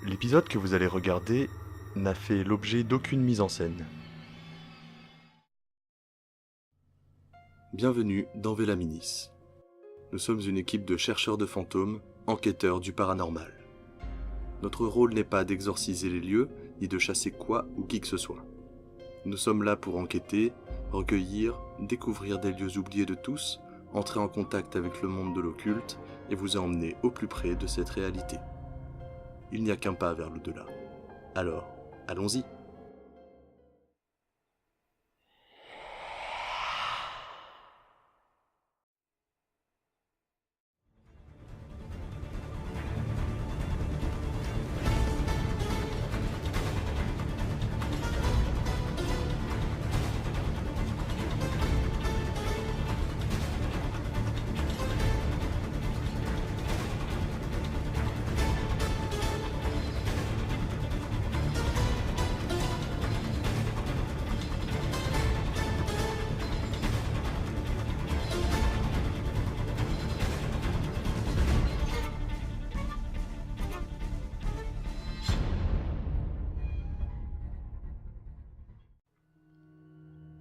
L'épisode que vous allez regarder n'a fait l'objet d'aucune mise en scène. Bienvenue dans Vélaminis. Nous sommes une équipe de chercheurs de fantômes, enquêteurs du paranormal. Notre rôle n'est pas d'exorciser les lieux, ni de chasser quoi ou qui que ce soit. Nous sommes là pour enquêter, recueillir, découvrir des lieux oubliés de tous, entrer en contact avec le monde de l'occulte et vous emmener au plus près de cette réalité. Il n'y a qu'un pas vers l'au-delà. Alors, allons-y.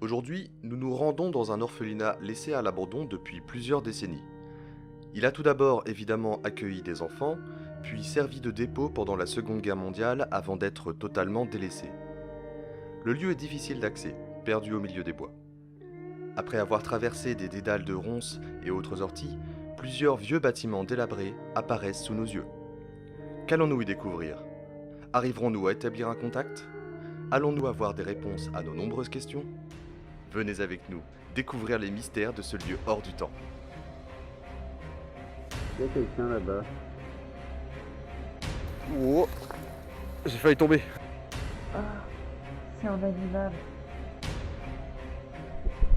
Aujourd'hui, nous nous rendons dans un orphelinat laissé à l'abandon depuis plusieurs décennies. Il a tout d'abord évidemment accueilli des enfants, puis servi de dépôt pendant la Seconde Guerre mondiale avant d'être totalement délaissé. Le lieu est difficile d'accès, perdu au milieu des bois. Après avoir traversé des dédales de ronces et autres orties, plusieurs vieux bâtiments délabrés apparaissent sous nos yeux. Qu'allons-nous y découvrir? Arriverons-nous à établir un contact? Allons-nous avoir des réponses à nos nombreuses questions? Venez avec nous découvrir les mystères de ce lieu hors du temps. Il y a quelqu'un là-bas. Oh, j'ai failli tomber. Ah, c'est un animal.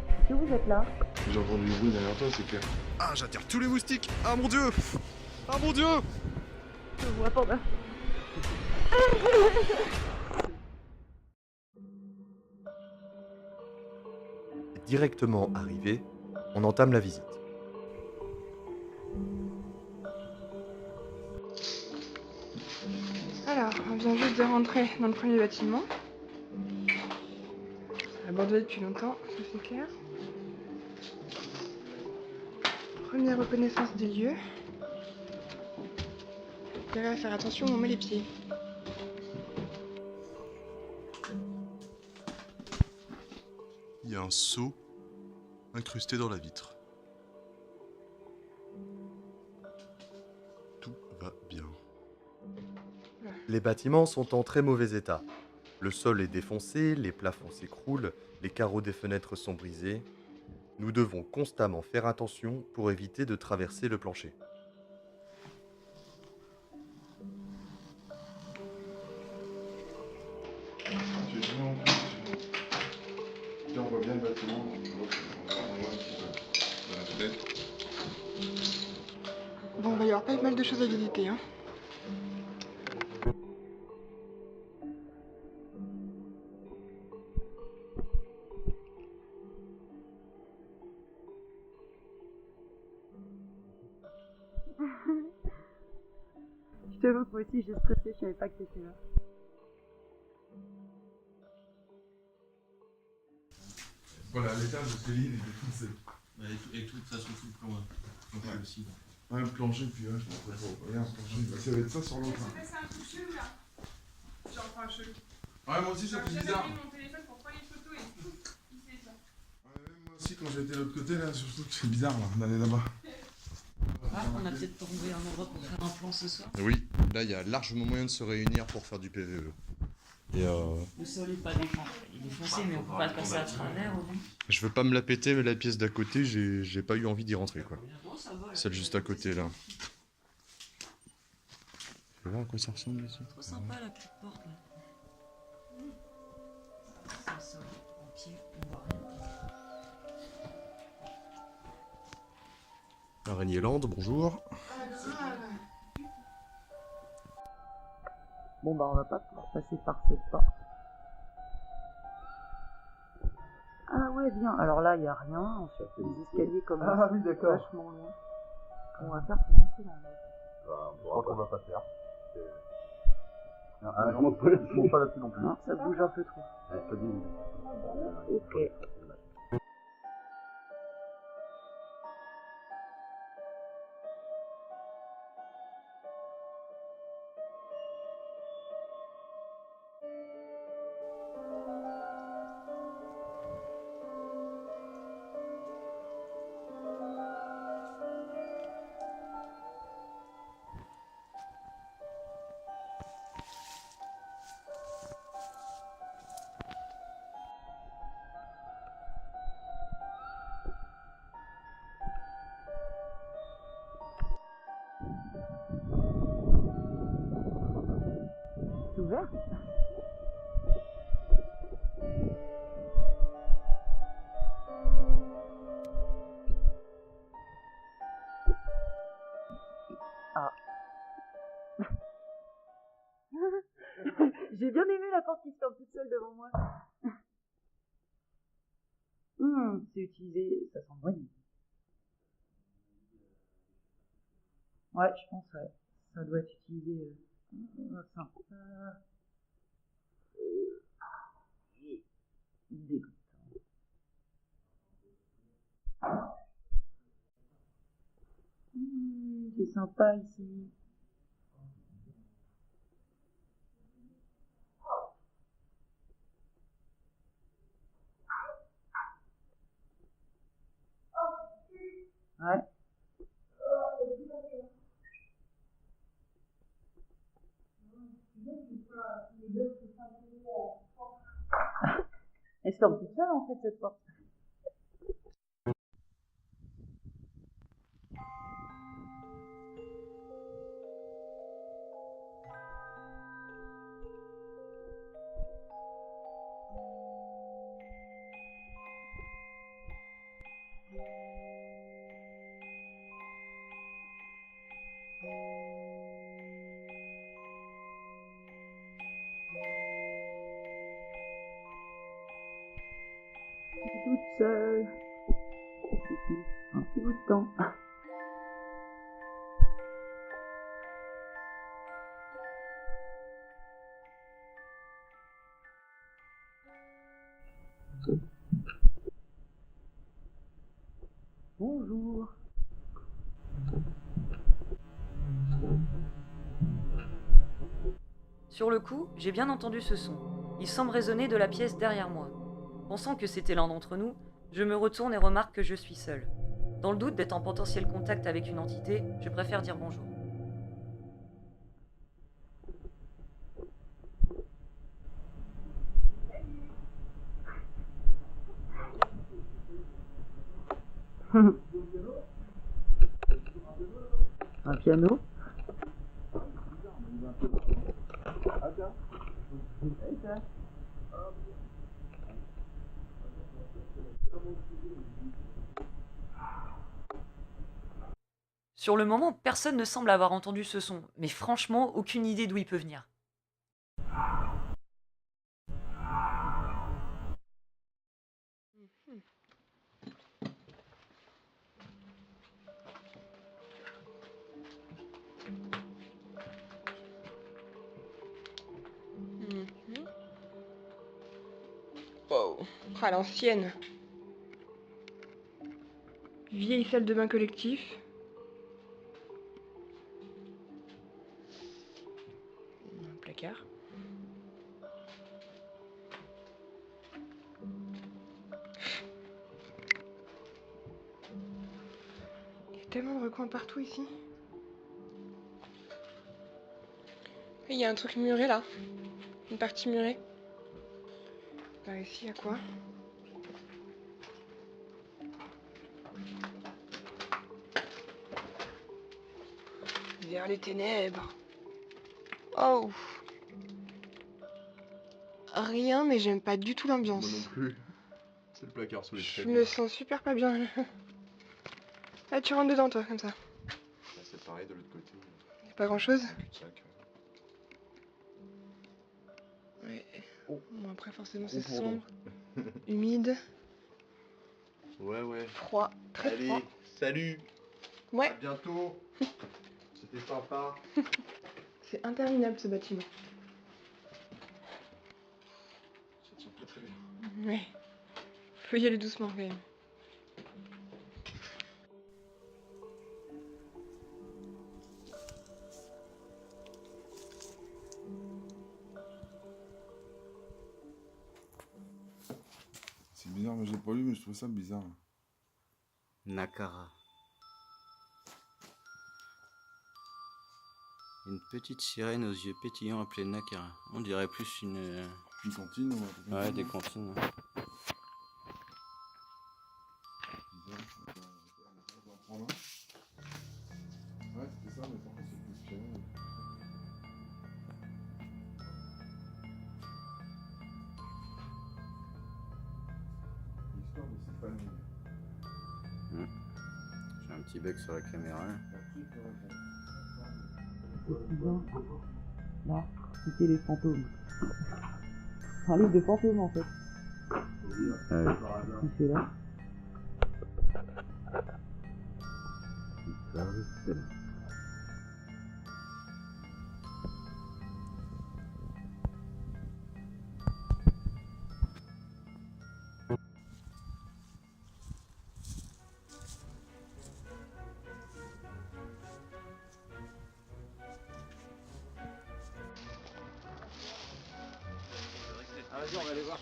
Est-ce que vous êtes là? J'ai entendu du bruit derrière toi, c'est clair. Ah, j'attire tous les moustiques. Ah mon dieu. Ah mon dieu. Je vois Panda. Directement arrivé, on entame la visite. Alors, on vient juste de rentrer dans le premier bâtiment. Abandonné depuis longtemps, ça c'est clair. Première reconnaissance des lieux. Intérêt à faire attention où on met les pieds. Il y a un seau incrusté dans la vitre. Tout va bien. Les bâtiments sont en très mauvais état. Le sol est défoncé, les plafonds s'écroulent, les carreaux des fenêtres sont brisés. Nous devons constamment faire attention pour éviter de traverser le plancher. J'ai jamais en plus. Là, on voit bien le bâtiment, donc on voit un petit peu dans la fenêtre. Bon, il va y avoir pas mal de choses à visiter, hein. Je t'avoue que moi aussi j'ai stressé, je savais pas que t'étais là. Voilà, l'étage de Céline est défoncé. Et tout, de toute façon, tout le plan, Ouais. aussi. Ouais, le plancher, puis ouais, je pense pas trop. Regarde, le plancher, ça va être ça sur l'autre. J'ai passé un coup chelou là. Genre, enfin, chelou. Ouais, moi aussi, ça fait bizarre. J'ai mon téléphone pour prendre les photos et tout. Il sait ça. Ouais, moi aussi, quand j'étais de l'autre côté, là, surtout que c'est bizarre, là, d'aller là-bas. Ah, on a peut-être trouvé un endroit pour faire un plan ce soir. Oui, là il y a largement moyen de se réunir pour faire du PVE. Et Le sol est pas défoncé. Il est foncé, mais on peut pas passer à travers au moins. je veux pas me la péter, mais la pièce d'à côté, j'ai pas eu envie d'y rentrer quoi. Bon, ça va. Celle juste à côté là. Tu veux voir à quoi ça ressemble ici? Trop sympa la petite porte là. C'est le sol en pied, on voit rien. Araignée Land, bonjour. Bon bah on va pas pouvoir passer par cette porte. Ah ouais bien, alors là il y a rien, ensuite les escaliers comme Ah oui, d'accord. vachement loin. On va faire pour monter dans le... Je crois qu'on va pas faire. Ah, je monte pas là-dessus. Je monte pas là-dessus non plus. Non, ça bouge un peu trop. Ouais, pas dit. Ok. C'est ouvert? Ah. J'ai bien aimé la porte qui se ferme toute seule devant moi. C'est utilisé, ça sent bon. Ouais, je pense, ouais. Ça doit être utilisé. Sympa. Dégoûtant. C'est sympa ici. Ouais. Elle se ferme toute seule en fait cette porte. Toute seule. Depuis un petit bout de temps. Bonjour. Sur le coup, j'ai bien entendu ce son. Il semble résonner de la pièce derrière moi. Pensant que c'était l'un d'entre nous, je me retourne et remarque que je suis seule. Dans le doute d'être en potentiel contact avec une entité, je préfère dire bonjour. Un piano. Sur le moment, personne ne semble avoir entendu ce son, mais franchement, aucune idée d'où il peut venir. Wow. À l'ancienne. Vieille salle de bain collectif. Un placard. Il y a tellement de recoins partout ici. Il y a un truc muré là. Une partie murée. Par ici, il y a quoi? Vers les ténèbres. Oh. Rien, mais j'aime pas du tout l'ambiance. Moi non plus. C'est le placard sous les Je traits. me sens super pas bien. Ah, tu rentres dedans toi, comme ça. C'est pareil de l'autre côté. Y'a pas grand chose. Un cul-de-sac. Ouais. Oh. Bon, après, forcément, Oh, c'est pardon. sombre, humide, Ouais. froid, très Allez, froid. salut. À Ouais, bientôt. C'était sympa. c'est interminable ce bâtiment. Ouais. Faut y aller doucement quand même. C'est bizarre, mais j'ai pas lu, mais je trouve ça bizarre. Nakara. Une petite sirène aux yeux pétillants appelée Nakara. On dirait plus une... Une cantine ou un truc comme Ouais, ça, des non? cantines. Bizarre. On va en prendre un. Ouais, c'était ça, mais par contre, c'est plus cher. L'histoire de cette famille. J'ai un petit bug sur la caméra. Là. C'est bien. Là, c'était les fantômes. C'est un livre de fantômes en fait. Ouais. Il fait là. Ah, vas-y, on va aller voir.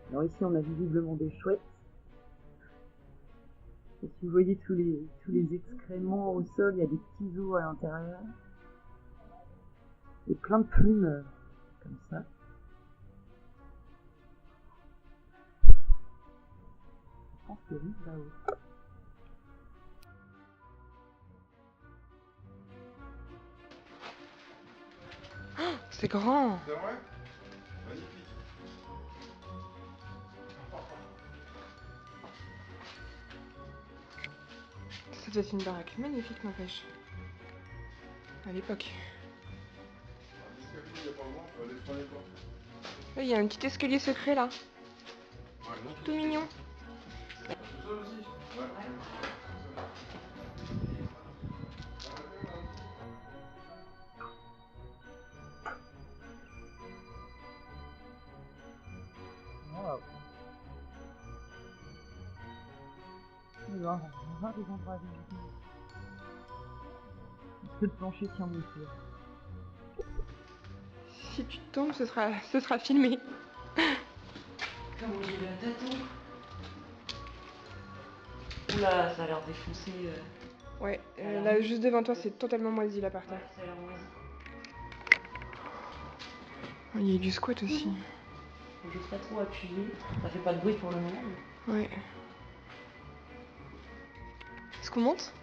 Alors ici on a visiblement des chouettes. Et si vous voyez tous les excréments au sol, il y a des petits os à l'intérieur. Et plein de plumes comme ça. Je pense que oui, là-haut. C'est grand. C'est vrai? Magnifique. Ça doit être une baraque magnifique, n'empêche. À l'époque. L'escalier, il y a pas loin, on va aller prendre les portes. Il y a un petit escalier secret là. Ouais, non, Tout mignon. c'est tout seul aussi. Ouais. Wow. Alors, on va voir des endroits à visiter. Est-ce que le plancher tient mon feu? Si tu tombes, ce sera filmé. Comment j'ai la tête, hein. Oula, ça a l'air défoncé. Ouais, là juste devant toi, c'est totalement moisi là par Ouais, terre. ça a l'air moisi. Il y a du squat aussi. J'ose pas trop appuyer. Ça fait pas de bruit pour le moment. Mais... Ouais. Est-ce qu'on monte?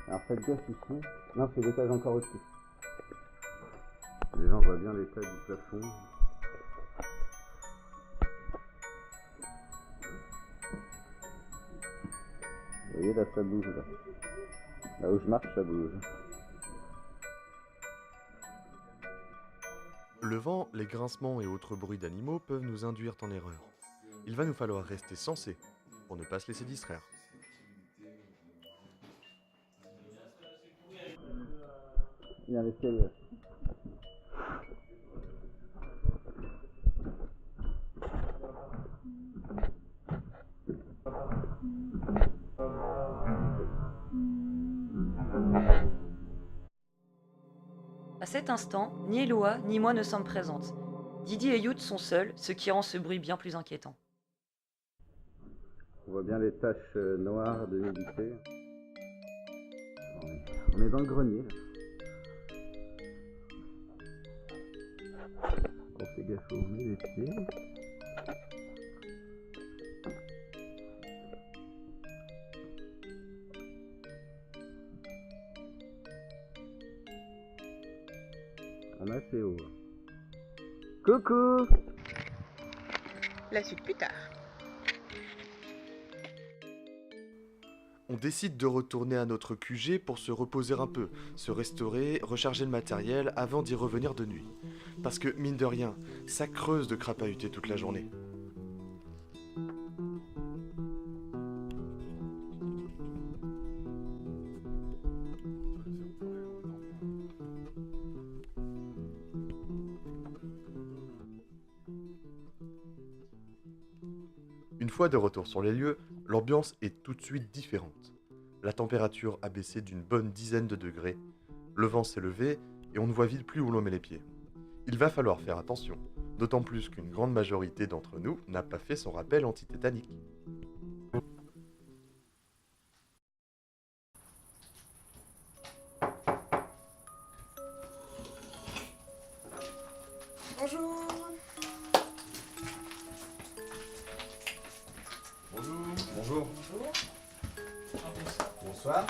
Alors faites gaffe ici. Non, c'est l'étage encore au-dessus. Les gens voient bien l'état du plafond. Vous voyez là, ça bouge là. Là où je marche, ça bouge. Le vent, les grincements et autres bruits d'animaux peuvent nous induire en erreur. Il va nous falloir rester sensés pour ne pas se laisser distraire. Il y a l'escalier. À cet instant, ni Eloa ni moi ne sommes présentes. Didi et Yout sont seuls, ce qui rend ce bruit bien plus inquiétant. On voit bien les taches noires de l'humidité. On est dans le grenier là. On fait gaffe où on met les pieds. On est assez haut. Coucou. La suite plus tard. On décide de retourner à notre QG pour se reposer un peu, se restaurer, recharger le matériel avant d'y revenir de nuit. Parce que, mine de rien, ça creuse de crapahuter toute la journée. Une fois de retour sur les lieux, l'ambiance est tout de suite différente. La température a baissé d'une bonne dizaine de degrés, le vent s'est levé et on ne voit vite plus où l'on met les pieds. Il va falloir faire attention, d'autant plus qu'une grande majorité d'entre nous n'a pas fait son rappel antitétanique. Bonjour. Bonjour. Bonsoir.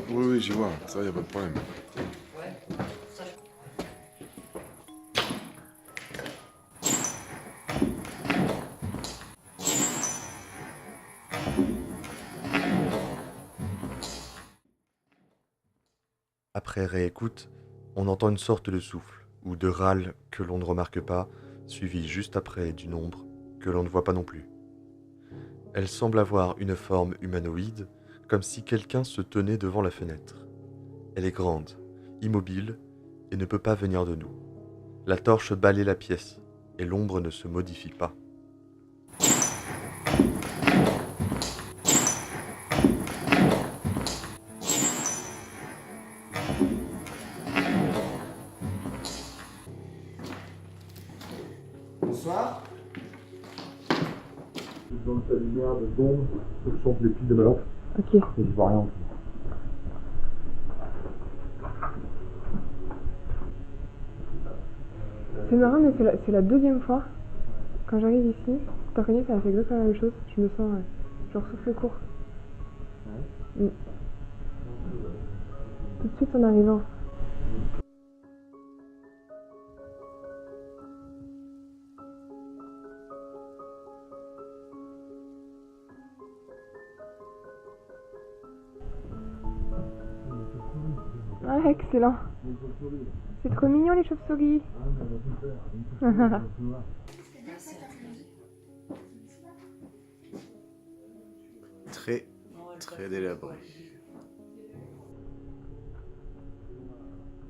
Oui, j'y vois, ça y a pas de problème. Après réécoute, on entend une sorte de souffle, ou de râle que l'on ne remarque pas, suivi juste après d'une ombre que l'on ne voit pas non plus. Elle semble avoir une forme humanoïde, comme si quelqu'un se tenait devant la fenêtre. Elle est grande, immobile, et ne peut pas venir de nous. La torche balaie la pièce, et l'ombre ne se modifie pas. Bonsoir. Dans ta lumière de d'ombre, je sens les piles de ma lampe, Ok. et je vois rien. C'est marrant, mais c'est la deuxième fois quand j'arrive ici. T'as reconnu, ça fait exactement la même chose. Je me sens genre souffle court. Mm. Tout de suite en arrivant. Ah, excellent. C'est trop mignon les chauves-souris. Très délabré.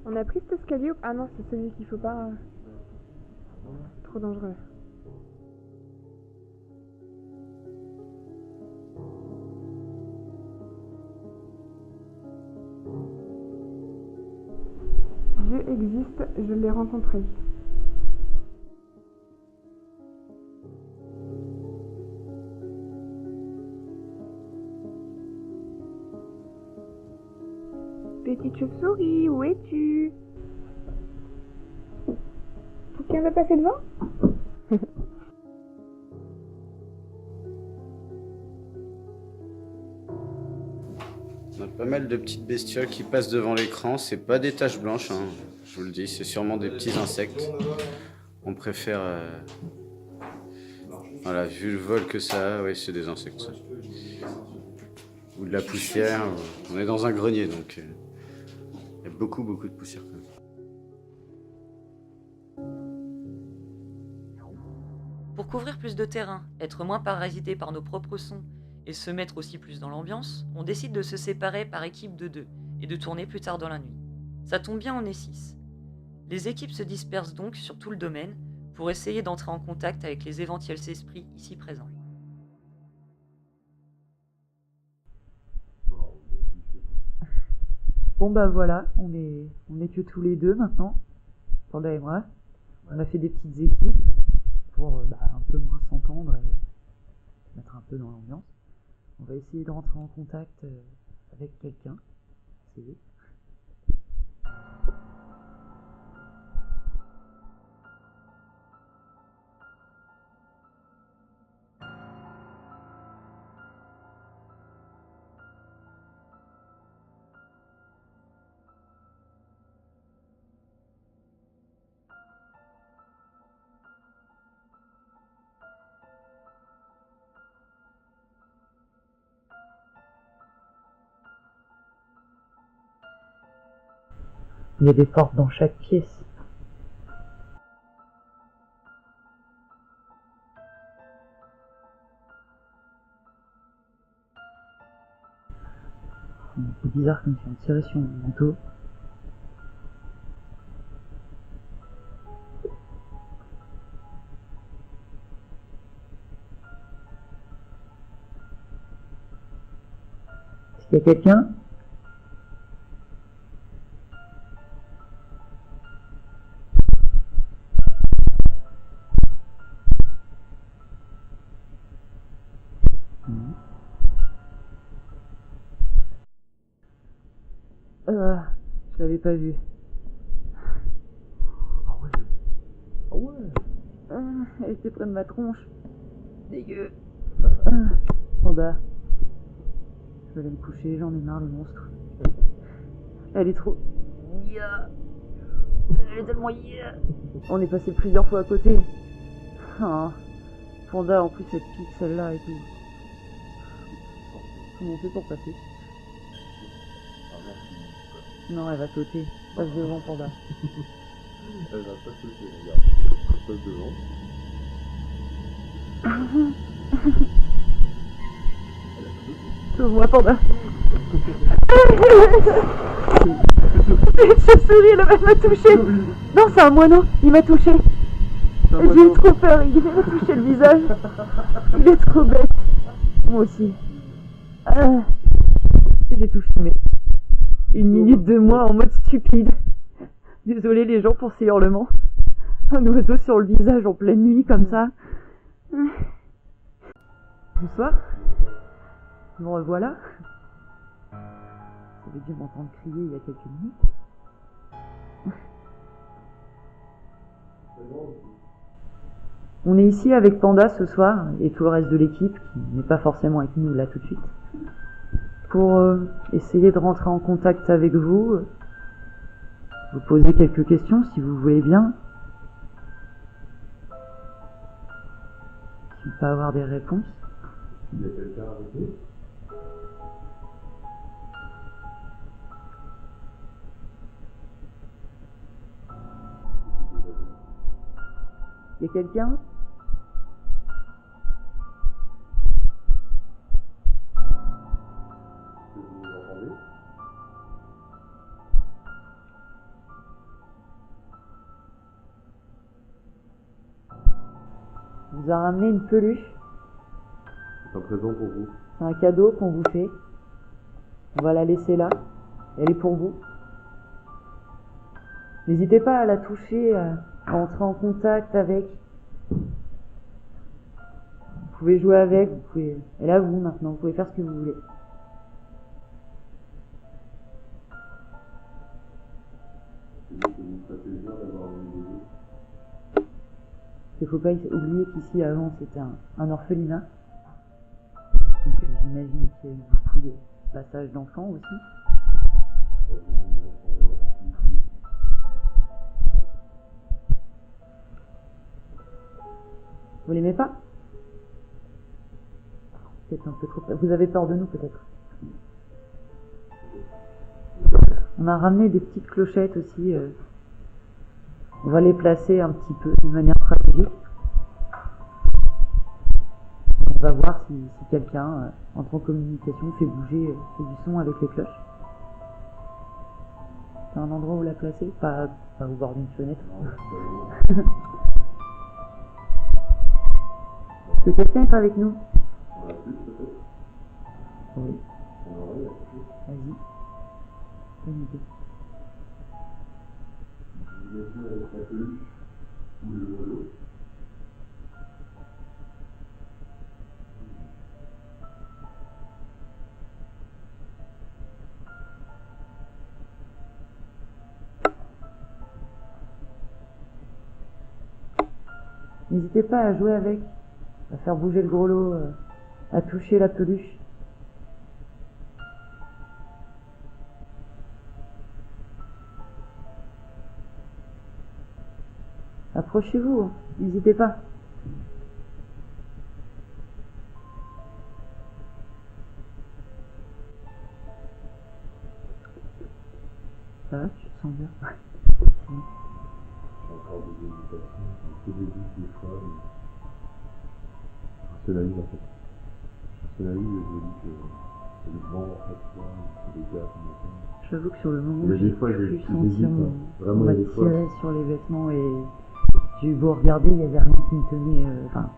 On a pris cet escalier ou... Ah non, c'est celui qu'il faut pas... Trop dangereux. Dieu existe, je l'ai rencontré. Petite chauve-souris, où es-tu? Tu viens de passer devant? On a pas mal de petites bestioles qui passent devant l'écran. C'est pas des taches blanches, hein, je vous le dis. C'est sûrement des petits insectes. On préfère... Voilà, vu le vol que ça a, oui, c'est des insectes. Ça. Ou de la poussière. On est dans un grenier, donc... Il y a beaucoup de poussière quand même. Pour couvrir plus de terrain, être moins parasité par nos propres sons et se mettre aussi plus dans l'ambiance, on décide de se séparer par équipe de 2 et de tourner plus tard dans la nuit. Ça tombe bien, on est 6. Les équipes se dispersent donc sur tout le domaine pour essayer d'entrer en contact avec les éventuels esprits ici présents. Bon bah voilà, on est que tous les deux maintenant, Panda et moi. On a fait des petites équipes pour un peu moins s'entendre et se mettre un peu dans l'ambiance. On va essayer de rentrer en contact avec quelqu'un. Essayer. Il y a des portes dans chaque pièce. C'est bizarre comme si on tirait sur mon manteau. Est-ce qu'il y a quelqu'un ? Je l'avais pas vu. Ah ouais. Elle était près de ma tronche. Dégueu. Panda. Je vais aller me coucher, j'en ai marre le monstre. Elle est trop... Yeah. Elle est tellement yeah. On est passé plusieurs fois à côté. Oh. Panda, en plus, elle pique celle-là et tout. Comment on fait pour passer? Non, elle va sauter. Passe devant, Panda. Elle va pas sauter, regarde. Passe devant. Sauve-moi, Panda. Cette souris, elle va me toucher. Non, c'est un moineau. Il m'a touché. J'ai eu trop peur. Il m'a touché le visage. Il est trop bête. Moi aussi. J'ai tout filmé. 1 minute de moi en mode stupide. Désolé les gens pour ces hurlements. Un oiseau sur le visage en pleine nuit comme ça. Bonsoir. Me revoilà. Vous avez dû m'entendre crier il y a quelques minutes. On est ici avec Panda ce soir et tout le reste de l'équipe qui n'est pas forcément avec nous là tout de suite. Pour essayer de rentrer en contact avec vous, vous poser quelques questions si vous voulez bien. Si on peut avoir des réponses. Il y a quelqu'un avec nous? Il y a quelqu'un? Vous m'entendez? On vous a ramené une peluche. C'est un présent pour vous. C'est un cadeau qu'on vous fait. On va la laisser là. Elle est pour vous. N'hésitez pas à la toucher, à entrer en contact avec. Vous pouvez jouer avec, vous pouvez... Elle est à vous maintenant, vous pouvez faire ce que vous voulez. C'est que vous ferait plaisir d'avoir un bébé. Il ne faut pas oublier qu'ici avant c'était un orphelinat. Donc j'imagine qu'il y a eu beaucoup de passages d'enfants aussi. Vous l'aimez pas? Peut-être un peu trop... Vous avez peur de nous peut-être? On a ramené des petites clochettes aussi. On va les placer un petit peu de manière stratégique. On va voir si quelqu'un entre en communication, fait bouger, fait du son avec les cloches. C'est un endroit où la placer, pas au bord d'une fenêtre. Que quelqu'un est avec nous. On a plus peut-être. Oui. On aurait, il y a quelque chose. Vas-y. Bonne idée. Vous voulez jouer avec la peluche ou le rouleau. N'hésitez pas à jouer avec, à faire bouger le gros lot, à toucher la peluche. Approchez-vous, hein. N'hésitez pas. Ça va, tu te sens bien? J'ai encore des hésitations, j'ai que des doutes des fois, mais je rationalise en fait. Je rationalise et je me dis que c'est le vent en fait, quoi, c'est les gars qui m'attendent. J'avoue que sur le moment, Mais j'ai des fois, pu j'hésite, sentir hein. on Vraiment, m'a il y a des fois. tiré sur les vêtements et j'ai eu beau regarder, il n'y avait rien qui me tenait. Enfin,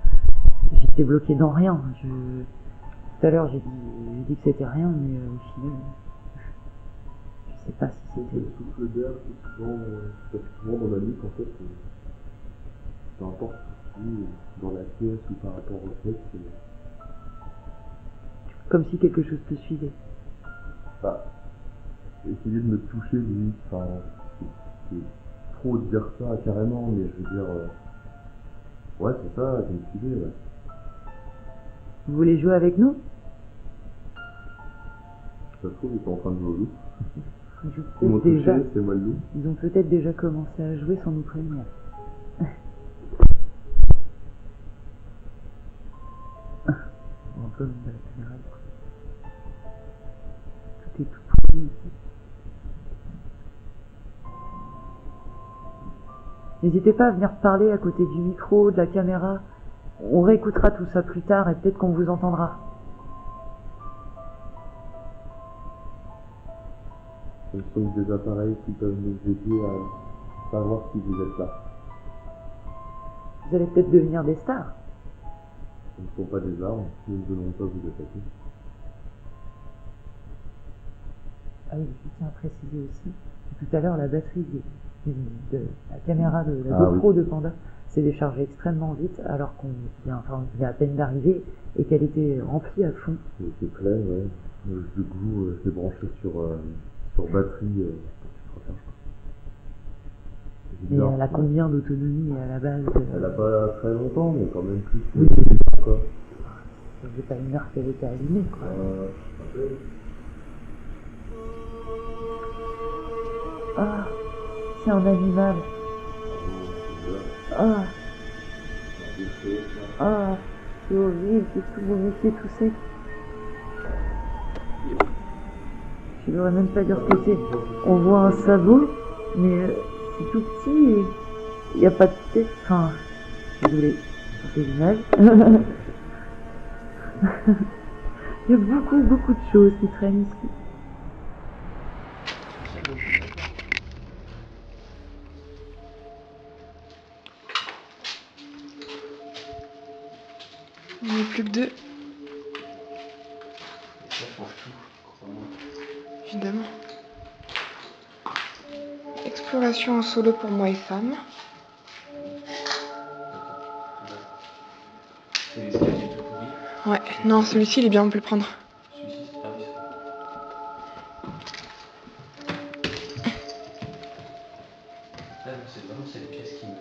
j'étais bloqué dans rien. Tout à l'heure, j'ai dit que c'était rien, mais au final, je sais pas si C'est c'était. le souffle d'air qui parce que souvent dans la nuque, en fait, peu importe où, dans la pièce ou par rapport au fait, Comme si quelque chose te suivait. bah, essayer de me toucher, limite, enfin, c'est trop de dire ça carrément, mais je veux dire, ouais, c'est ça, je me suivais, ouais. Vous voulez jouer avec nous? Ça se trouve, ils sont en train de jouer au loup. Ils jouent Ils m'ont peut-être déjà. touché, c'est moi le loup. Ils ont peut-être déjà commencé à jouer sans nous prévenir. On va pas mettre de la caméra, du coup. Tout est tout pourri ici. N'hésitez pas à venir parler à côté du micro, de la caméra. On réécoutera tout ça plus tard et peut-être qu'on vous entendra. Ce sont des appareils qui peuvent nous aider à savoir si vous êtes là. Vous allez peut-être devenir des stars. Ce ne sont pas des armes, nous ne venons pas vous attaquer. Ah oui, je tiens à préciser aussi que tout à l'heure, la batterie de la caméra de la GoPro de Panda s'est déchargée extrêmement vite alors qu'on vient à peine d'arriver et qu'elle était remplie à fond. C'est plein, ouais. Du coup, je l'ai branché sur batterie pour qu'il se recharge. C'est Et bizarre. elle a combien d'autonomie à la base? Elle a pas très longtemps, mais quand même plus. Oui. Quoi. Ça faisait pas une heure qu'elle était allumée, quoi. Ah, c'est un animal. Ah, ah, c'est horrible, c'est tout momifié, tout sec. Je n'aurais même pas dire ce que c'est. On voit un sabot, mais c'est tout petit et il n'y a pas de tête. Enfin, désolé, c'est l'image. Il y a beaucoup de choses qui traînent ici. Il n'y en a plus que deux. Évidemment. Exploration en solo pour moi et Sam. C'est les escaliers tout pourris. Ouais, non, celui-ci il est bien, on peut le prendre. Celui-ci, ah oui. Là, c'est vraiment cette pièce qui me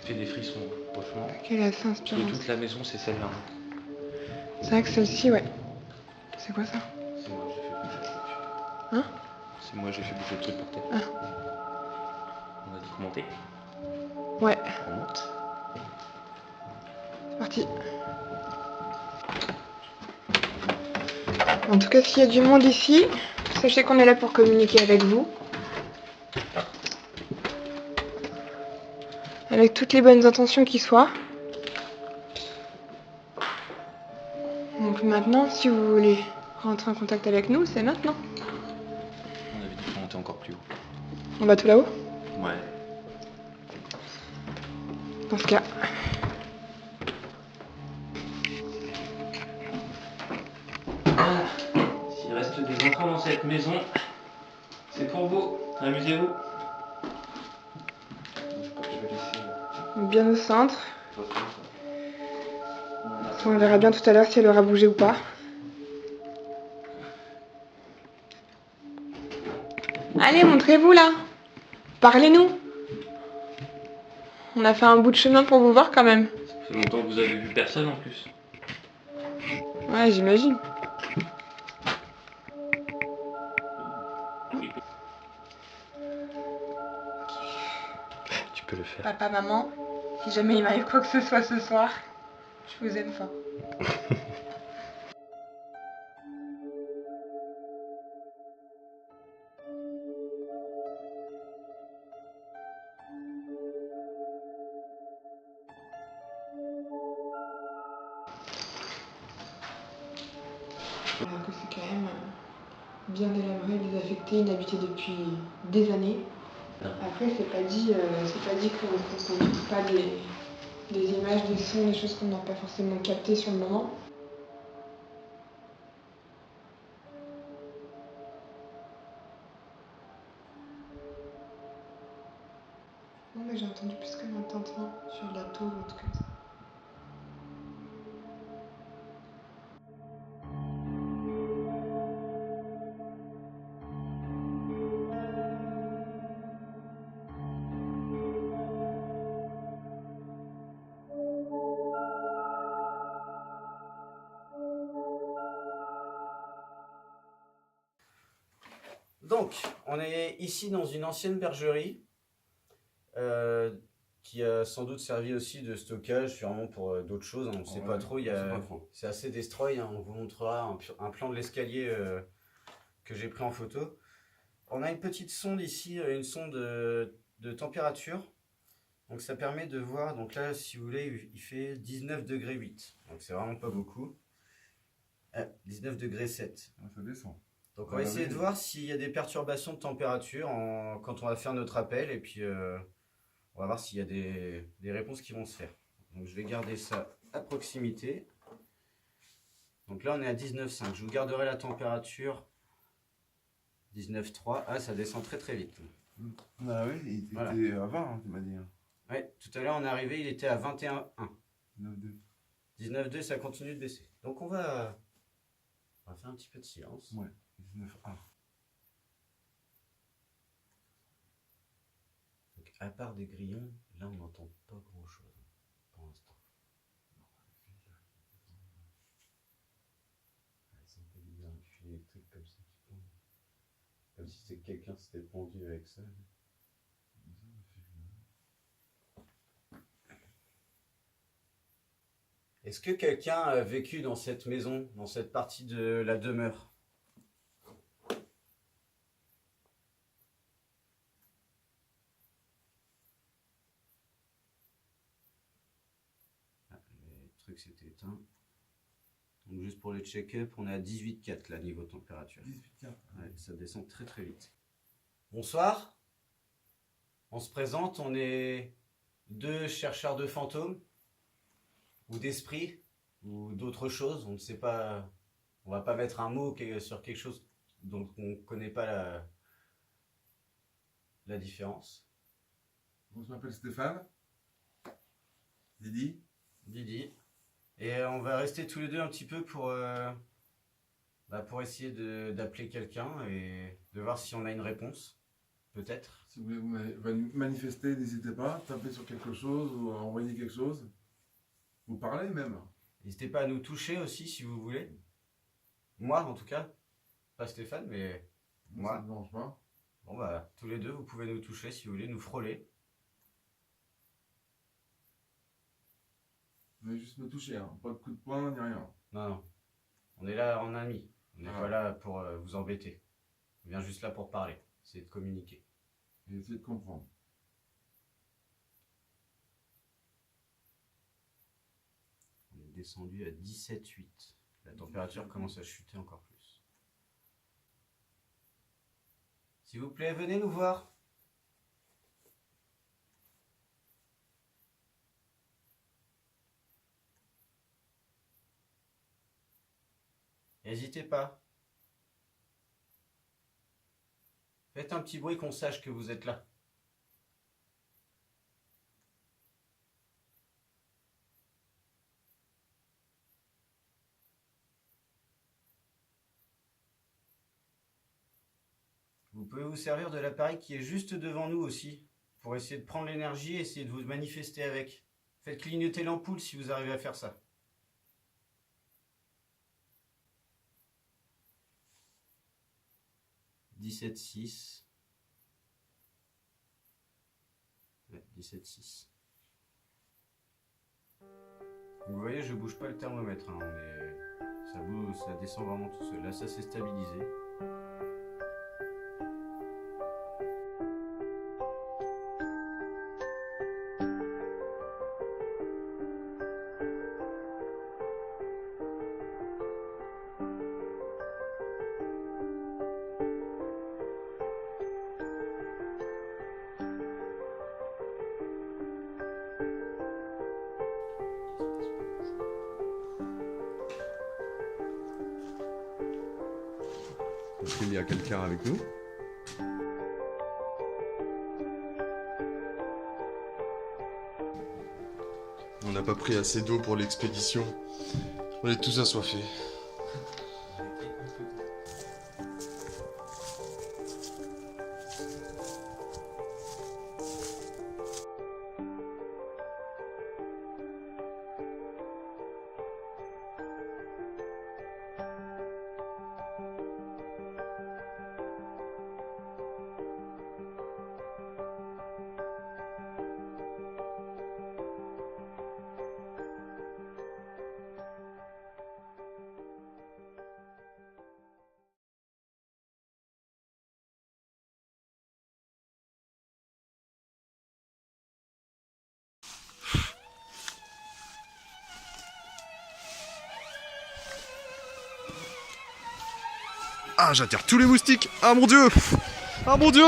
fait des frissons, franchement. Quelle est assez De inspirante. toute la maison, c'est celle-là. C'est vrai que celle-ci, ouais. C'est quoi ça? C'est moi, j'ai fait bouger le truc. Hein? C'est moi, j'ai fait bouger le truc par terre. Ah. On a dit commenter. Ouais, On monte. c'est parti. En tout cas, s'il y a du monde ici, sachez qu'on est là pour communiquer avec vous. Avec toutes les bonnes intentions qui soient. Donc maintenant, si vous voulez rentrer en contact avec nous, c'est maintenant. On avait dit qu'on montait encore plus haut. On va tout là-haut? Ouais. Dans ce cas, Voilà. S'il reste des enfants dans cette maison, c'est pour vous. Amusez-vous. Je vais laisser. Bien au centre. On verra bien tout à l'heure si elle aura bougé ou pas. Allez, montrez-vous là. Parlez-nous. On a fait un bout de chemin pour vous voir quand même. Ça fait longtemps que vous avez vu personne en plus. Ouais, j'imagine. Tu peux le faire. Papa, maman, si jamais il m'arrive quoi que ce soit ce soir, je vous aime fort. Alors que c'est quand même bien délabré, désaffecté, inhabité depuis des années. Après, c'est pas dit qu'on ne trouve pas des images, des sons, des choses qu'on n'a pas forcément captées sur le moment. Non, mais j'ai entendu plus comme un tintement sur de la tôle ou un truc comme ça. Donc, on est ici dans une ancienne bergerie qui a sans doute servi aussi de stockage, sûrement pour d'autres choses, on ne sait pas trop. C'est assez destroy, hein. On vous montrera un plan de l'escalier que j'ai pris en photo. On a une petite sonde ici, une sonde de température. Donc ça permet de voir, donc là si vous voulez, il fait 19 degrés 8. Donc c'est vraiment pas beaucoup. 19 degrés 7. Ça descend. Donc on va essayer de voir s'il y a des perturbations de température quand on va faire notre appel, et puis on va voir s'il y a des réponses qui vont se faire. Donc je vais garder ça à proximité. Donc là on est à 19,5. Je vous garderai la température 19,3. Ah, ça descend très très vite. Ah oui, il était à 20, hein, tu m'as dit. Oui, tout à l'heure on est arrivé, il était à 21,1. 19,2. 19,2, ça continue de baisser. Donc on va faire un petit peu de silence. Ouais, 19,1. Donc à part des grillons, là on n'entend pas grand chose pour l'instant. C'est un peu bizarre, un fil électrique comme ça qui tombe. Comme si c'était quelqu'un s'était pendu avec ça. Est-ce que quelqu'un a vécu dans cette maison, dans cette partie de la demeure? Ah, le truc s'est éteint. Donc juste pour les check-up, on est à 18,4 là, niveau température. 18,4. Ouais, ça descend très très vite. Bonsoir. On se présente, on est deux chercheurs de fantômes. Ou d'esprit, ou d'autres choses, on ne sait pas, on va pas mettre un mot sur quelque chose dont on ne connaît pas la différence. Bon, je m'appelle Stéphane. Didi. Didi. Et on va rester tous les deux un petit peu pour essayer d'appeler quelqu'un et de voir si on a une réponse, peut-être. Si vous voulez vous manifester, n'hésitez pas, taper sur quelque chose ou envoyer quelque chose. Vous parlez même. N'hésitez pas à nous toucher aussi si vous voulez. Moi en tout cas, pas Stéphane, mais moi. Ça ne dérange pas. Bon bah, tous les deux, vous pouvez nous toucher si vous voulez, nous frôler. Mais juste me toucher, hein. Pas de coup de poing ni rien. Non, non. On est là en ami. On n'est Ah. pas là pour vous embêter. On vient juste là pour parler. C'est de communiquer. Et essayer de comprendre. On est descendu à 17,8. La température commence à chuter encore plus. S'il vous plaît, venez nous voir. n'hésitez pas. Faites un petit bruit qu'on sache que vous êtes là. Vous pouvez vous servir de l'appareil qui est juste devant nous aussi, pour essayer de prendre l'énergie et essayer de vous manifester avec. Faites clignoter l'ampoule si vous arrivez à faire ça. « 17,6. » Ouais, 17,6. Vous voyez, je bouge pas le thermomètre, hein, mais ça bouge, ça descend vraiment tout seul. Là, ça s'est stabilisé. Est-ce qu'il y a quelqu'un avec nous? On n'a pas pris assez d'eau pour l'expédition. On est tous assoiffés. Ah, j'attire tous les moustiques. Ah mon dieu. Ah mon dieu.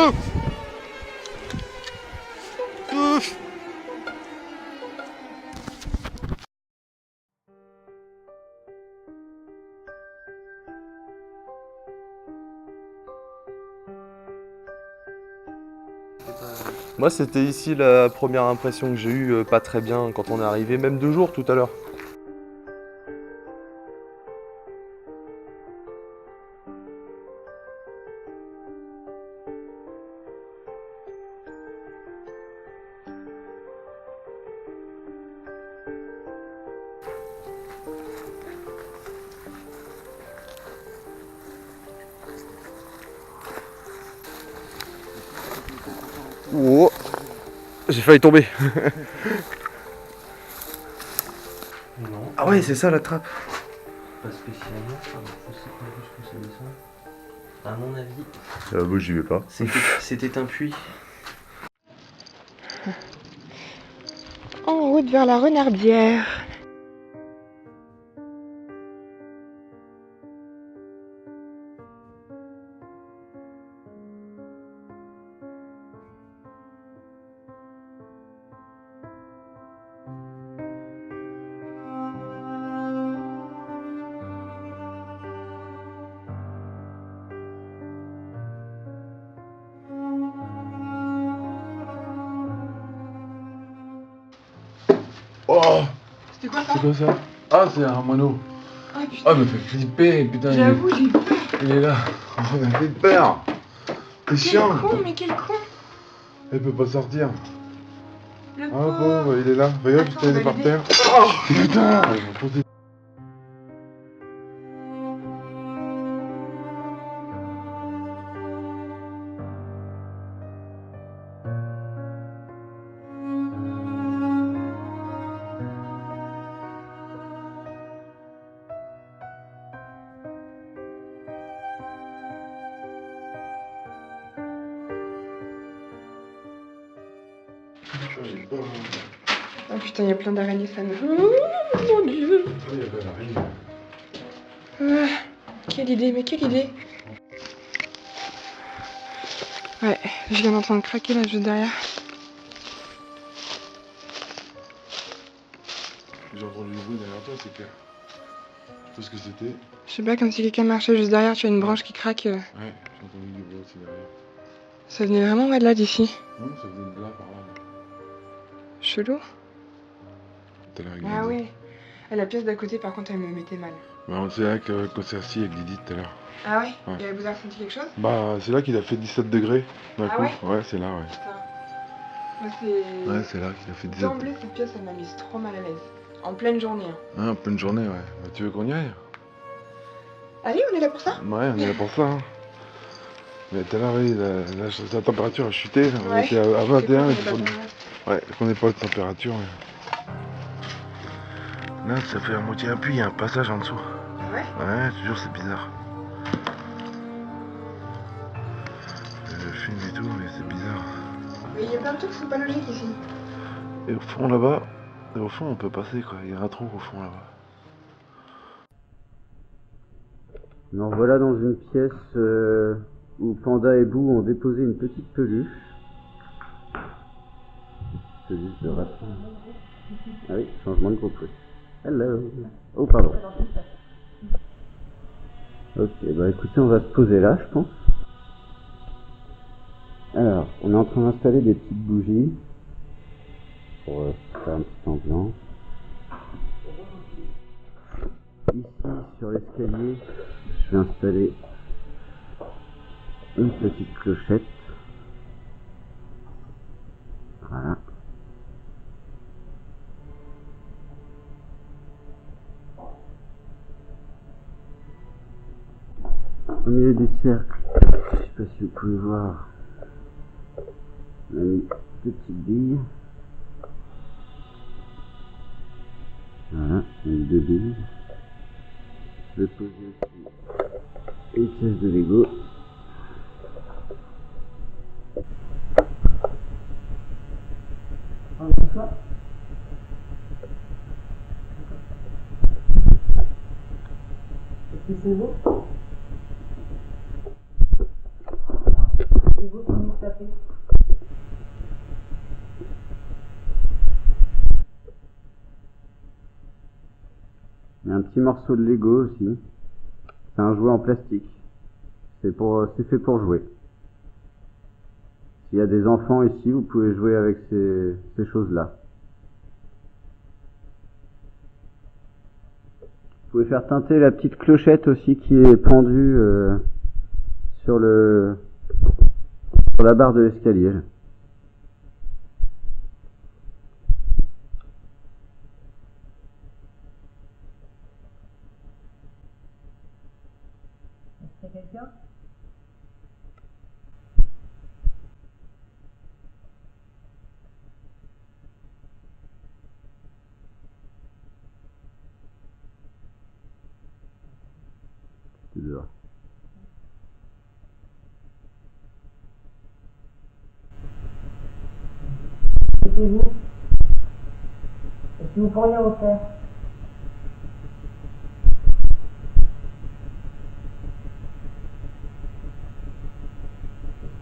Moi, c'était ici la première impression que j'ai eue, pas très bien quand on est arrivé, même 2 jours tout à l'heure. Oh, j'ai failli tomber. Non. Ah ouais, c'est ça la trappe. Pas spécialement. Je sais pas jusqu'où ça descend. À mon avis, Moi, j'y vais pas. c'était un puits. En route vers la Renardière. Oh, C'était quoi ça? c'est quoi ça? Ah, c'est un moineau. Ah putain, Ah, me fait flipper, putain. j'avoue, j'ai peur. Il est là. Oh, il m'a fait peur. C'est chiant. Quel con, mais quel con. Elle peut pas sortir. Le Ah, pauvre. pauvre, il est là. Regarde, Attends, putain, il on est va par l'aider. terre. Oh, putain. Ils vont poser. Ah putain, il y a plein d'araignées, ça me... Oh mon dieu. Il y avait l'araignée. Ah, quelle idée, mais quelle idée. Ouais, je viens d'entendre craquer là juste derrière. J'ai entendu le bruit derrière toi, c'est clair. tout ce que c'était. Je sais pas, comme si quelqu'un marchait juste derrière, tu as une branche qui craque. Ouais, j'ai entendu du bruit aussi derrière. Ça venait vraiment de là, d'ici. Ça venait de là, par là. Chelou. Tout à l'heure avec Ah Didi. oui. Ah, la pièce d'à côté, par contre, elle me mettait mal. Bah, c'est là qu'on s'est assis avec Didi tout à l'heure. Ah ouais, Ouais. Et vous avez ressenti quelque chose? Bah, c'est là qu'il a fait 17 degrés d'un Ah coup. ouais Ouais, c'est là, ouais. Putain. Moi, c'est... Ouais, c'est là qu'il a fait 17 degrés. D'emblée, cette pièce, elle m'a mise trop mal à l'aise. En pleine journée. Hein. Ah, en pleine journée, ouais. Bah, tu veux qu'on y aille? Allez, on est là pour ça? Ouais, on est là pour ça. Hein. Mais tout à l'heure, oui, la température a chuté. On Ouais. était à 21. C'est cool, Ouais, qu'on n'ait pas de température. Ouais. Là, ça fait à moitié un puits, il y a un passage en dessous. Ouais. Ouais, toujours c'est bizarre. Je filme et tout, mais c'est bizarre. Mais il y a plein de trucs qui sont pas logiques ici. Et au fond là-bas, on peut passer quoi. Il y a un trou au fond là-bas. Nous voilà dans une pièce où Panda et Boo ont déposé une petite peluche. Peluche de raton. Ah oui, changement de groupe. Hello. Oh pardon. Ok, bah écoutez, on va se poser là, je pense. Alors, on est en train d'installer des petites bougies pour faire une petite ambiance. Ici, sur l'escalier, je vais installer une petite clochette. Voilà. Au milieu du cercle, je sais pas si vous pouvez voir, on a mis deux petites billes. Voilà, on a mis deux billes. Je vais poser aussi une pièce de Lego. Est-ce que c'est beau? C'est beau comme il tapait. Il y a un petit morceau de Lego aussi. C'est un jouet en plastique. C'est fait pour jouer. S'il y a des enfants ici, vous pouvez jouer avec ces choses-là. Vous pouvez faire teinter la petite clochette aussi qui est pendue sur la barre de l'escalier. Est-ce qu'il y a quelqu'un? C'est dehors. C'est vous? Est-ce que vous pourriez refaire?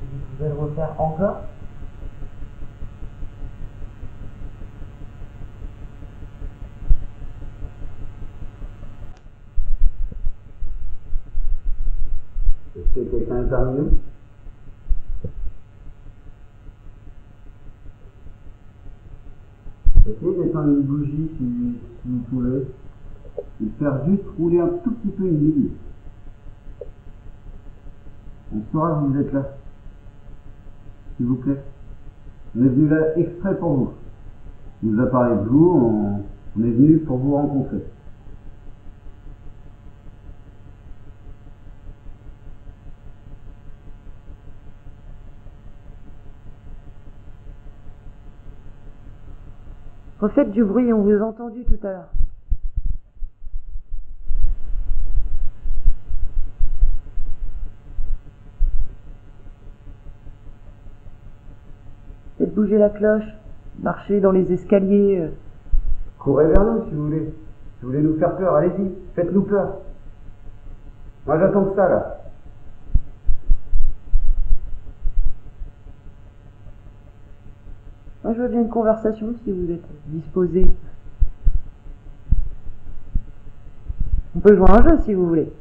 Vous pouvez le refaire encore? Est-ce que quelqu'un est parmi nous? Essayez d'éteindre une bougie si vous pouvez. Et faire juste rouler un tout petit peu une ligne. On saura que vous êtes là. S'il vous plaît. On est venu là exprès pour vous. On nous a parlé de vous, on est venu pour vous rencontrer. Refaites du bruit, on vous a entendu tout à l'heure. Faites bouger la cloche, marchez dans les escaliers. Courez vers nous si vous voulez. Si vous voulez nous faire peur, allez-y, faites-nous peur. Moi j'attends que ça là. Moi je veux bien une conversation si vous êtes disposé. On On peut jouer à un jeu si vous voulez.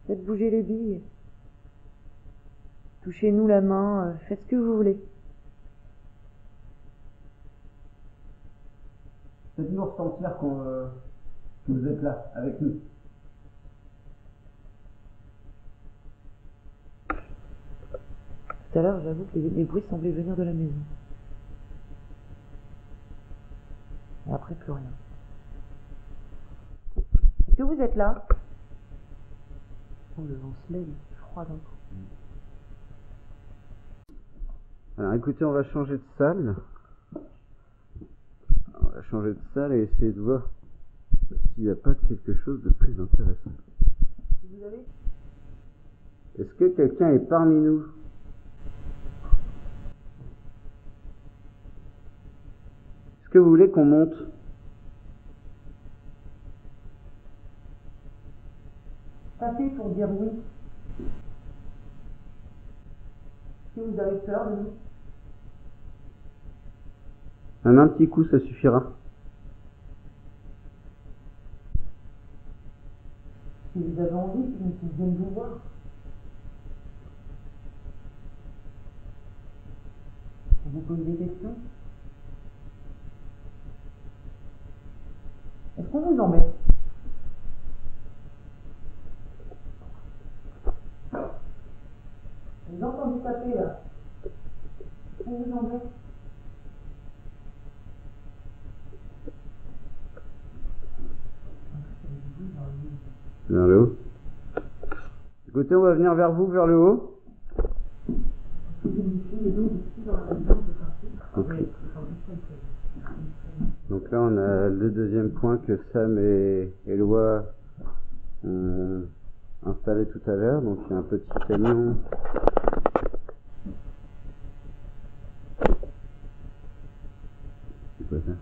Faites bouger les billes. Touchez-nous la main, faites ce que vous voulez. Faites-nous ressentir que vous êtes là, avec nous. Tout à l'heure, j'avoue que les bruits semblaient venir de la maison. Et après, plus rien. Est-ce que vous êtes là? Oh, le vent se lève, il fait froid d'un coup. Alors écoutez, on va changer de salle. On va changer de salle et essayer de voir s'il n'y a pas quelque chose de plus intéressant. Vous avez? Est-ce que quelqu'un est parmi nous? Est-ce que vous voulez qu'on monte? Tapez pour dire oui. Est-ce que vous avez peur de nous? Un petit coup, ça suffira. Si vous avez envie, qu'ils viennent vous voir. On vous pose des questions. Est-ce qu'on vous embête? Je vous ai entendu taper là. Est-ce qu'on vous embête? Vers le haut. Écoutez, on va venir vers vous, vers le haut. Okay. Donc là, on a le deuxième point que Sam et Eloi ont installé tout à l'heure. Donc il y a un petit camion. C'est quoi ça?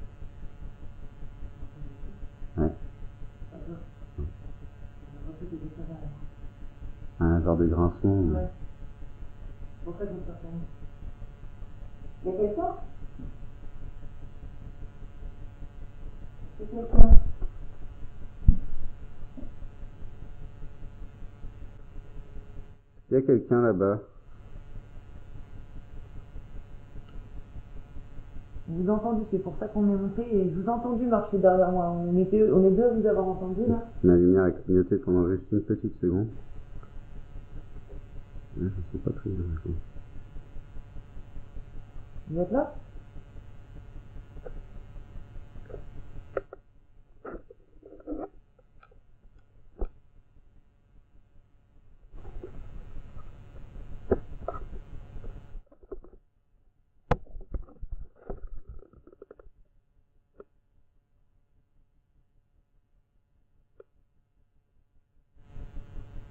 Ouais. Un genre de grincement. Ouais. Pourquoi je me suis refermée? Il y a quelqu'un? C'est quelqu'un? Il y a quelqu'un là-bas. Je vous ai entendu, c'est pour ça qu'on est monté et je vous ai entendu marcher derrière moi. On est deux à vous avoir entendu là. Ma lumière a clignoté pendant juste une petite seconde. Je ne sais pas très bien. Vous êtes là?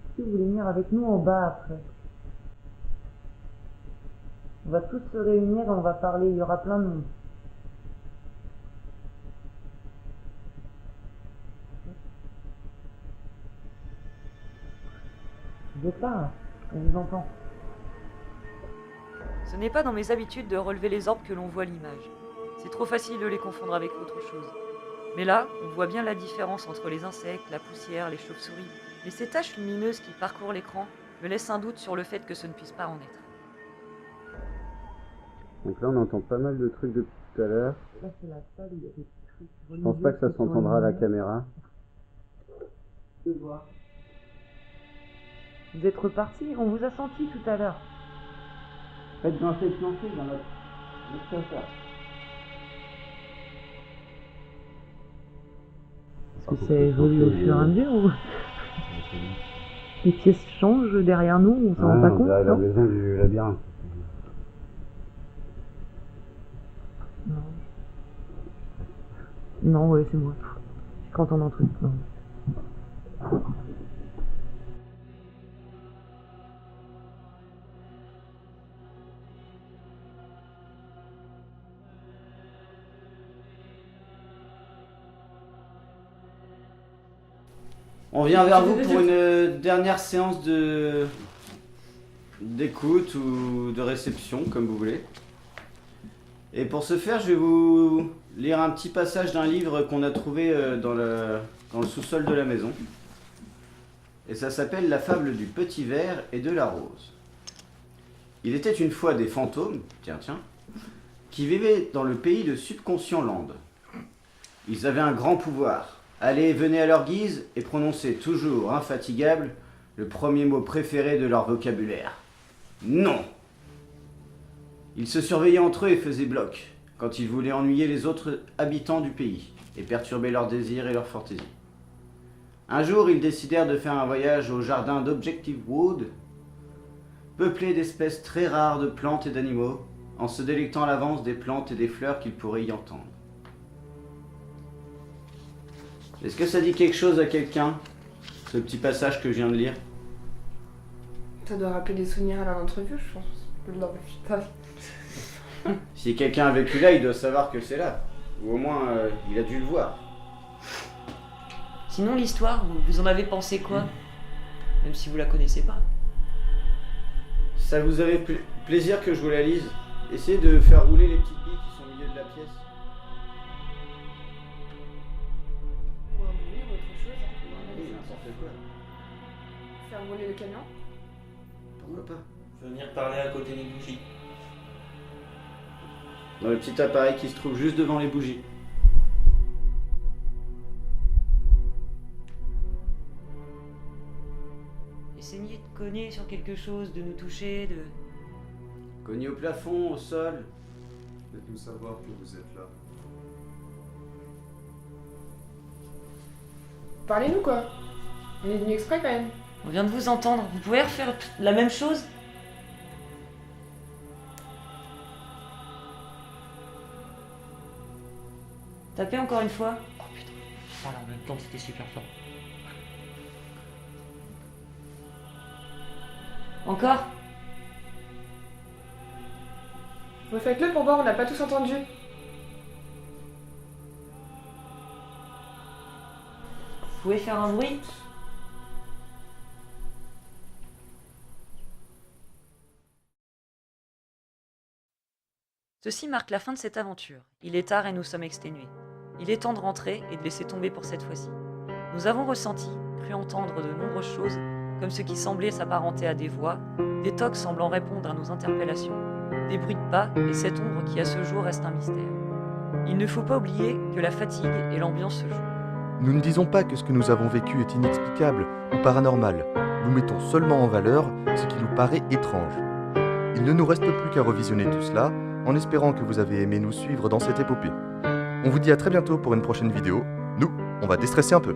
Est-ce que vous voulez venir avec nous en bas après? On va tous se réunir et on va parler, il y aura plein de monde. Vous êtes là, hein? On vous entend. Ce n'est pas dans mes habitudes de relever les orbes que l'on voit à l'image. C'est trop facile de les confondre avec autre chose. Mais là, on voit bien la différence entre les insectes, la poussière, les chauves-souris. Mais ces taches lumineuses qui parcourent l'écran me laissent un doute sur le fait que ce ne puisse pas en être. Donc là, on entend pas mal de trucs depuis tout à l'heure. Là, c'est la salle où il y a des trucs. Je pense pas que ça s'entendra à la caméra. Je vois. Vous êtes repartis? On vous a senti tout à l'heure. Faites plancher dans notre affaire. Est-ce que ça évolue au fur et à mesure ou... Les pièces changent derrière nous, on s'en rend pas compte, la non? maison du labyrinthe. Non. Non, ouais, c'est moi. Quand on entre. Non. On vient vers vous pour une dernière séance d'écoute ou de réception, comme vous voulez. Et pour ce faire, je vais vous lire un petit passage d'un livre qu'on a trouvé dans le sous-sol de la maison. Et ça s'appelle La fable du petit ver et de la rose. Il était une fois des fantômes, tiens, qui vivaient dans le pays de Subconscient Land. Ils avaient un grand pouvoir, allaient et venaient à leur guise et prononçaient toujours infatigables le premier mot préféré de leur vocabulaire. Non. Ils se surveillaient entre eux et faisaient bloc, quand ils voulaient ennuyer les autres habitants du pays et perturber leurs désirs et leurs fantaisies. Un jour, ils décidèrent de faire un voyage au jardin d'Objective Wood, peuplé d'espèces très rares de plantes et d'animaux, en se délectant à l'avance des plantes et des fleurs qu'ils pourraient y entendre. Est-ce que ça dit quelque chose à quelqu'un, ce petit passage que je viens de lire? Ça doit rappeler des souvenirs à l'un d'entre vous, je pense. Non, putain. Si quelqu'un a vécu là, il doit savoir que c'est là. Ou au moins, il a dû le voir. Sinon, l'histoire, vous en avez pensé quoi? Même si vous la connaissez pas. Ça vous avait plaisir que je vous la lise? Essayez de faire rouler les petites billes qui sont au milieu de la pièce. Ou un bruit ou autre chose. Oui, n'importe quoi. Faire rouler le camion. Pourquoi pas? Venir parler à côté des bougies. Dans le petit appareil qui se trouve juste devant les bougies. Essayez de cogner sur quelque chose, de nous toucher, de... Cogné au plafond, au sol. Faites-nous savoir que vous êtes là. Parlez-nous quoi. On est venu exprès quand même. On vient de vous entendre. Vous pouvez refaire la même chose? Tapez encore une fois. Oh putain, je parle en même temps, c'était super fort. Encore? Refaites-le pour voir, on n'a pas tous entendu. Vous pouvez faire un bruit? Ceci marque la fin de cette aventure. Il est tard et nous sommes exténués. Il est temps de rentrer et de laisser tomber pour cette fois-ci. Nous avons ressenti, cru entendre de nombreuses choses, comme ce qui semblait s'apparenter à des voix, des tocs semblant répondre à nos interpellations, des bruits de pas et cette ombre qui à ce jour reste un mystère. Il ne faut pas oublier que la fatigue et l'ambiance se jouent. Nous ne disons pas que ce que nous avons vécu est inexplicable ou paranormal. Nous mettons seulement en valeur ce qui nous paraît étrange. Il ne nous reste plus qu'à revisionner tout cela, en espérant que vous avez aimé nous suivre dans cette épopée. On vous dit à très bientôt pour une prochaine vidéo. Nous, on va déstresser un peu.